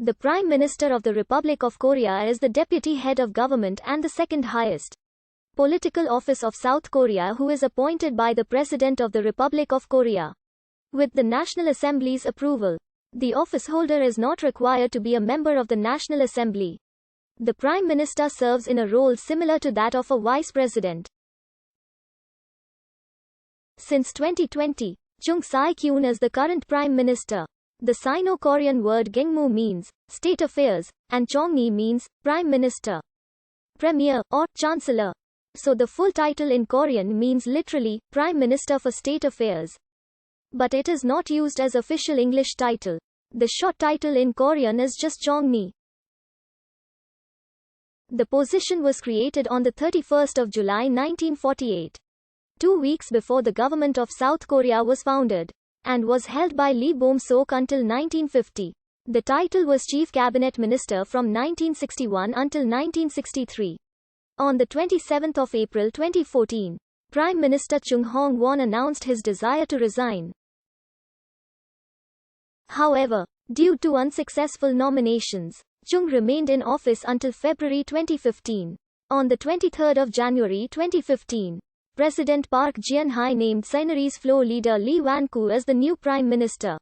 The Prime Minister of the Republic of Korea is the deputy head of government and the second highest political office of South Korea, who is appointed by the President of the Republic of Korea with the National Assembly's approval. The officeholder is not required to be a member of the National Assembly. The Prime Minister serves in a role similar to that of a Vice President. Since 2020, Chung Sai-kyun is the current Prime Minister. The Sino-Korean word Gangmu means state affairs, and Chongni means Prime Minister, Premier, or Chancellor. So the full title in Korean means literally Prime Minister for State Affairs. But it is not used as official English title. The short title in Korean is just Chongni. The position was created on the 31st of July 1948, 2 weeks before the government of South Korea was founded, and was held by Lee Bom-sok until 1950. The title was Chief Cabinet Minister from 1961 until 1963. On the 27th of April 2014, Prime Minister Chung Hong-won announced his desire to resign. However, due to unsuccessful nominations, Chung remained in office until February 2015. On the 23rd of January 2015, President Park Geun-hye named Sinery's floor leader Lee Wan-koo as the new Prime Minister.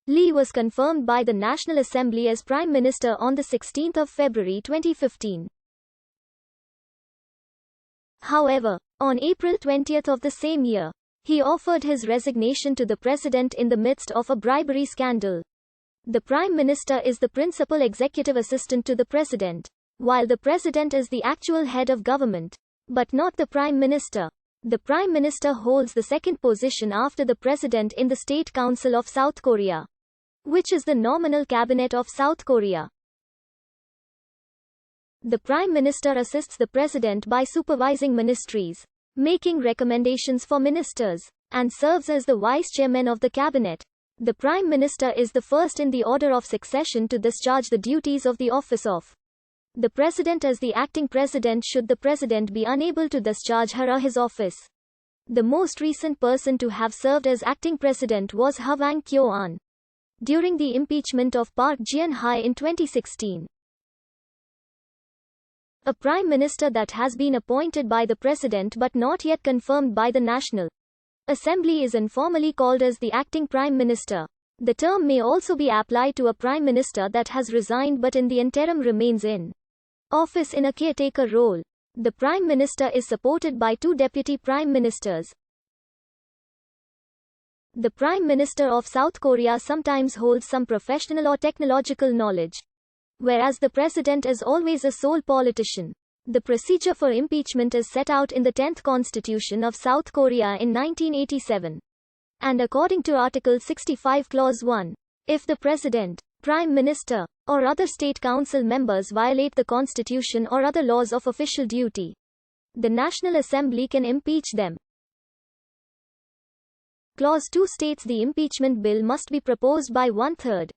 Lee was confirmed by the National Assembly as Prime Minister on the 16th of February 2015. However, on April 20th of the same year, he offered his resignation to the President in the midst of a bribery scandal. The Prime Minister is the principal executive assistant to the President, while the President is the actual head of government, but not the Prime Minister. The Prime Minister holds the second position after the President in the State Council of South Korea, which is the nominal cabinet of South Korea. The Prime Minister assists the President by supervising ministries, making recommendations for ministers, and serves as the Vice Chairman of the Cabinet. The Prime Minister is the first in the order of succession to discharge the duties of the office of the President as the acting President should the President be unable to discharge her or his office. The most recent person to have served as acting President was Hwang Kyo-an during the impeachment of Park Geun-hye in 2016. A Prime Minister that has been appointed by the President but not yet confirmed by the National Assembly is informally called as the acting Prime Minister. The term may also be applied to a Prime Minister that has resigned but in the interim remains in office in a caretaker role. The Prime Minister is supported by two Deputy Prime Ministers. The Prime Minister of South Korea sometimes holds some professional or technological knowledge, whereas the President is always a sole politician. The procedure for impeachment is set out in the 10th Constitution of South Korea in 1987. And according to Article 65 Clause 1, if the President, Prime Minister, or other State Council members violate the Constitution or other laws of official duty, the National Assembly can impeach them. Clause 2 states the impeachment bill must be proposed by 1/3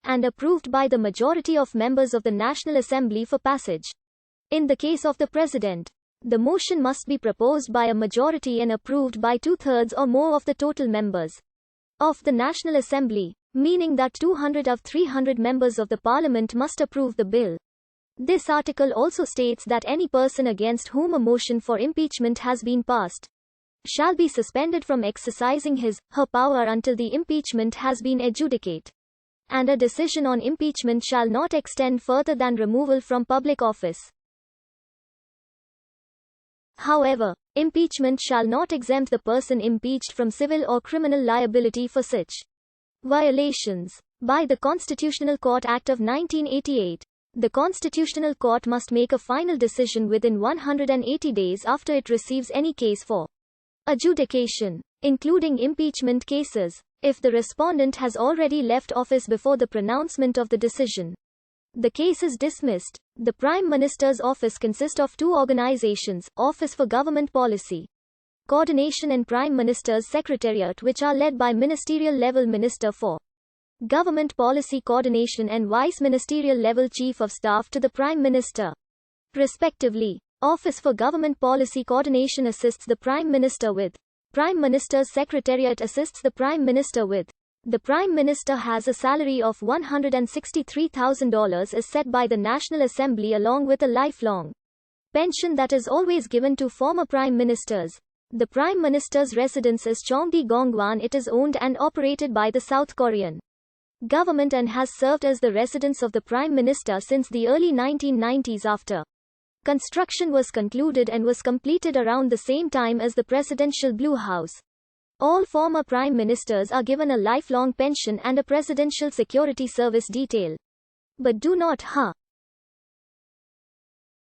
and approved by the majority of members of the National Assembly for passage. In the case of the President, the motion must be proposed by a majority and approved by 2/3 or more of the total members of the National Assembly, meaning that 200 of 300 members of the Parliament must approve the bill. This article also states that any person against whom a motion for impeachment has been passed shall be suspended from exercising his/her power until the impeachment has been adjudicated, and a decision on impeachment shall not extend further than removal from public office. However, impeachment shall not exempt the person impeached from civil or criminal liability for such violations. By the Constitutional Court Act of 1988, the Constitutional Court must make a final decision within 180 days after it receives any case for adjudication, including impeachment cases, if the respondent has already left office before the pronouncement of the decision. The case is dismissed. The Prime Minister's office consists of two organizations, Office for Government Policy Coordination and Prime Minister's Secretariat, which are led by ministerial level Minister for Government Policy Coordination and Vice Ministerial level Chief of Staff to the Prime Minister, respectively. Office for Government Policy Coordination assists the Prime Minister with. Prime Minister's Secretariat assists the Prime Minister with The Prime Minister has a salary of $163,000 is set by the National Assembly along with a lifelong pension that is always given to former Prime Ministers. The Prime Minister's residence is Cheongdi-gongwan. It is owned and operated by the South Korean government and has served as the residence of the Prime Minister since the early 1990s after construction was concluded and was completed around the same time as the Presidential Blue House. All former Prime Ministers are given a lifelong pension and a Presidential Security Service detail. But do not